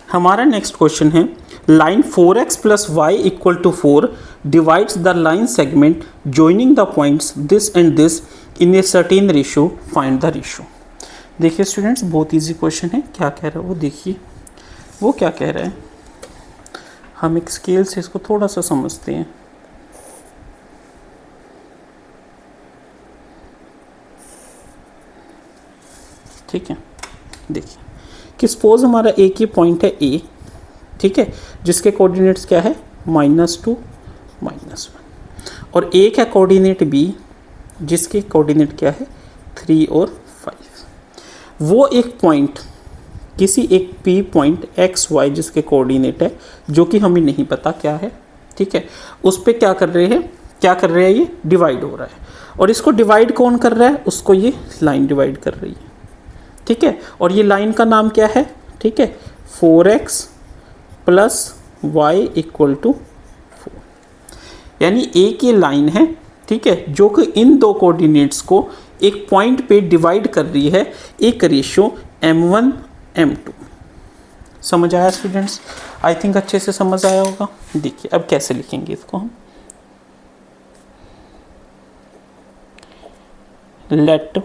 हमारा next question है line 4x plus Y equal to 4 divides the line segment joining the points this and this in a certain ratio, find the ratio। देखिए students, बहुत easy question है। क्या कह रहा है वो देखिए, वो क्या कह रहा है। हम एक स्केल से इसको थोड़ा सा समझते हैं। ठीक है, देखिए कि सपोज हमारा एक ही पॉइंट है ए, ठीक है, जिसके कोऑर्डिनेट्स क्या है -2 -1, और एक है कोऑर्डिनेट बी जिसके कोऑर्डिनेट क्या है 3 और 5। वो एक पॉइंट किसी एक पी पॉइंट एक्स वाई जिसके कोऑर्डिनेट है जो कि हमें नहीं पता क्या है, ठीक है, उस पर क्या कर रहे हैं, ये डिवाइड हो रहा है। और इसको डिवाइड कौन कर रहा है, उसको ये लाइन डिवाइड कर रही है, ठीक है। और ये लाइन का नाम क्या है, ठीक है, 4x plus Y equal to 4, यानी एक ये लाइन है, ठीक है, जो कि इन दो कोऑर्डिनेट्स को एक पॉइंट पे डिवाइड कर रही है एक रेशियो m1 m2। समझ आया स्टूडेंट्स? आई थिंक अच्छे से समझ आया होगा। देखिए अब कैसे लिखेंगे इसको हम। Let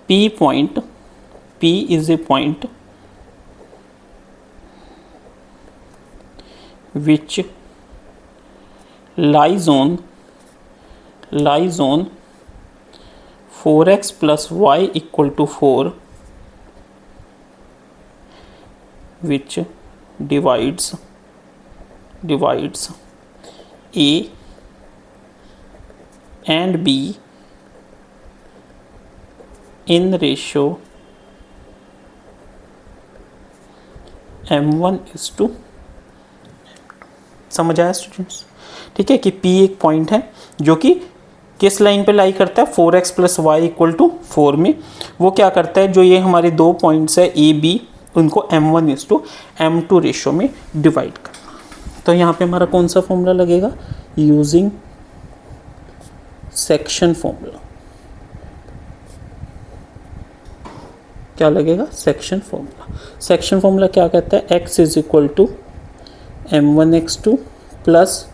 P point, P is a point which lies on 4x plus y equal to 4, which divides A and B in ratio m1:m2। समझ आया स्टूडेंट्स? ठीक है कि P एक पॉइंट है जो कि किस लाइन पे लाई करता है 4x plus Y equal to 4 में। वो क्या करता है, जो ये हमारे दो पॉइंट्स है ए बी, उनको m1:m2 रेशो में डिवाइड करना। तो यहाँ पे हमारा कौन सा फॉर्मूला लगेगा, यूजिंग सेक्शन फॉर्मूला। क्या लगेगा, सेक्शन फॉर्मूला। सेक्शन फॉर्मूला क्या कहता है, x is equal to m1x2 plus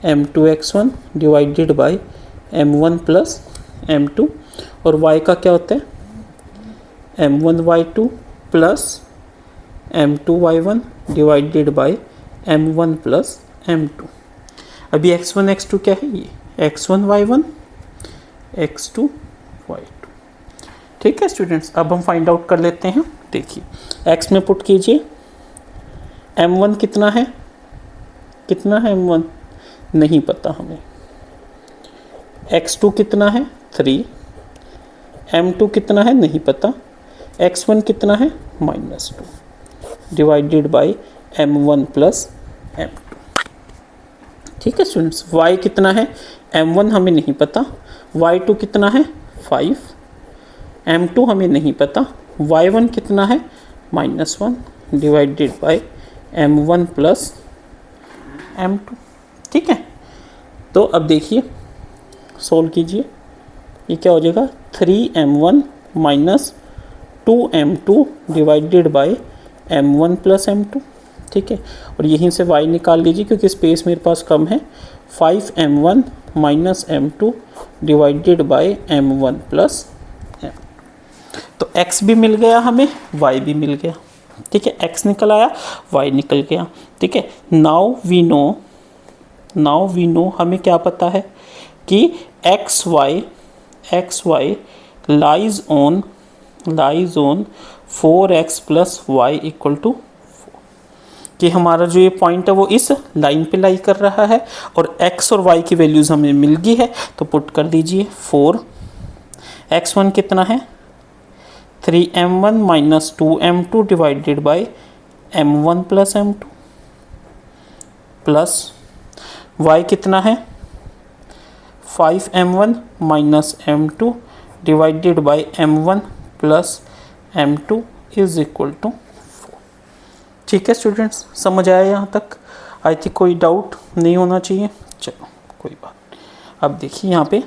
m2x1 divided by m1 plus m2, और y का क्या होता है m1y2 plus m2y1 divided by m1 plus m2। अभी x1 x2 क्या है, ये x1y1 x2y2। ठीक है स्टूडेंट्स, अब हम फाइंड आउट कर लेते हैं। देखिए x में पुट कीजिए, m1 कितना है m1 नहीं पता हमें, x2 कितना है 3, m2 कितना है नहीं पता, x1 कितना है -2 divided by m1 plus m2। ठीक है स्टूडेंट्स, y कितना है, m1 हमें नहीं पता, y2 कितना है 5, m2 हमें नहीं पता, y1 कितना है -1 divided by m1 plus m2। ठीक है, तो अब देखिए सोल्व कीजिए, ये क्या हो जाएगा 3m1 minus 2m2 divided by m1 plus m2। ठीक है, और यहीं से y निकाल लीजिए क्योंकि स्पेस मेरे पास कम है, 5m1 minus m2 divided by m1 plus m। तो x भी मिल गया हमें, y भी मिल गया। ठीक है, x निकल आया, y निकल गया। ठीक है, नाउ वी नो हमें क्या पता है कि xy lies on 4x plus Y equal to 4, कि हमारा जो ये पॉइंट है वो इस लाइन पे लाई कर रहा है, और x और y की वैल्यूज़ हमें मिल गई है, तो पुट कर दीजिए 4। x1 कितना है 3m1 minus 2m2 divided by m1 plus m2, plus y कितना है 5m1 minus m2 divided by m1 plus m2 is equal to 4। ठीक है स्टूडेंट्स, समझ आया यहाँ तक? आई थिंक कोई डाउट नहीं होना चाहिए। चलो कोई बात। अब देखिए यहाँ पे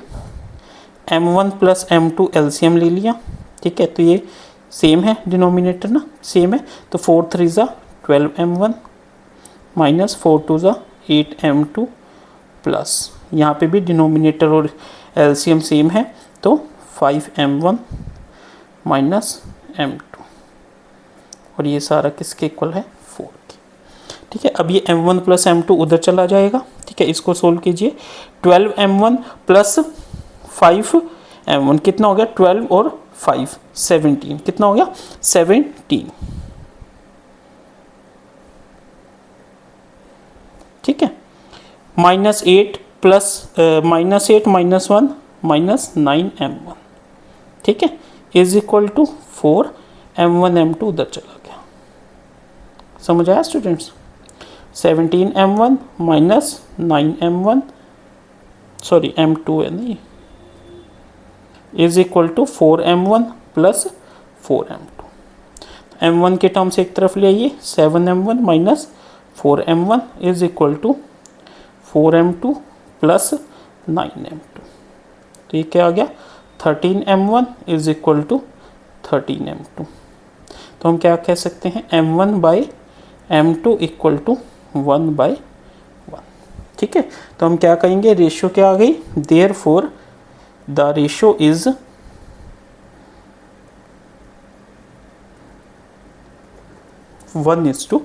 m1 प्लस m2 एलसीएम ले लिया। ठीक है, तो ये सेम है डिनोमिनेटर ना, सेम है, तो 4 3 ज़ा 12m1 माइनस 4 2 ज़ा 8m2 प्लस यहाँ पे भी डिनोमिनेटर और एलसीएम सेम है, तो 5m1 माइनस m2, और ये सारा किसके इक्वल है 4 के। ठीक है, अब ये m1 प्लस m2 उधर चला जाएगा। ठीक है, इसको सोल्व कीजिए। 12m1 प्लस 5m1 कितना हो गया, 12 और 5 17, कितना हो गया 17। ठीक है, -8 प्लस -8 -1 माइनस 9m1, ठीक है, is equal to 4m1 m2 उधर चला गया। समझ आया students? 17m1 minus 9m1 sorry m2 है नहीं, is equal to 4m1 plus 4m2। m1 के टर्म्स एक तरफ ले आइए, 7m1 minus 4m1 is equal to 4m2 plus 9m2। तो ये क्या आ गया 13m1 is equal to 13m2। तो हम क्या कह सकते हैं, m1 by m2 equal to 1/1। ठीक है, तो हम क्या कहेंगे, रेशियो क्या आ गई, देयरफॉर द रेशियो इज 1:1।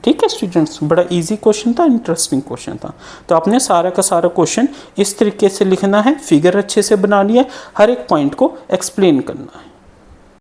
ठीक है स्टूडेंट्स, बड़ा इजी क्वेश्चन था, इंटरेस्टिंग क्वेश्चन था। तो आपने सारा का सारा क्वेश्चन इस तरीके से लिखना है, फिगर अच्छे से बनानी है, हर एक पॉइंट को एक्सप्लेन करना है।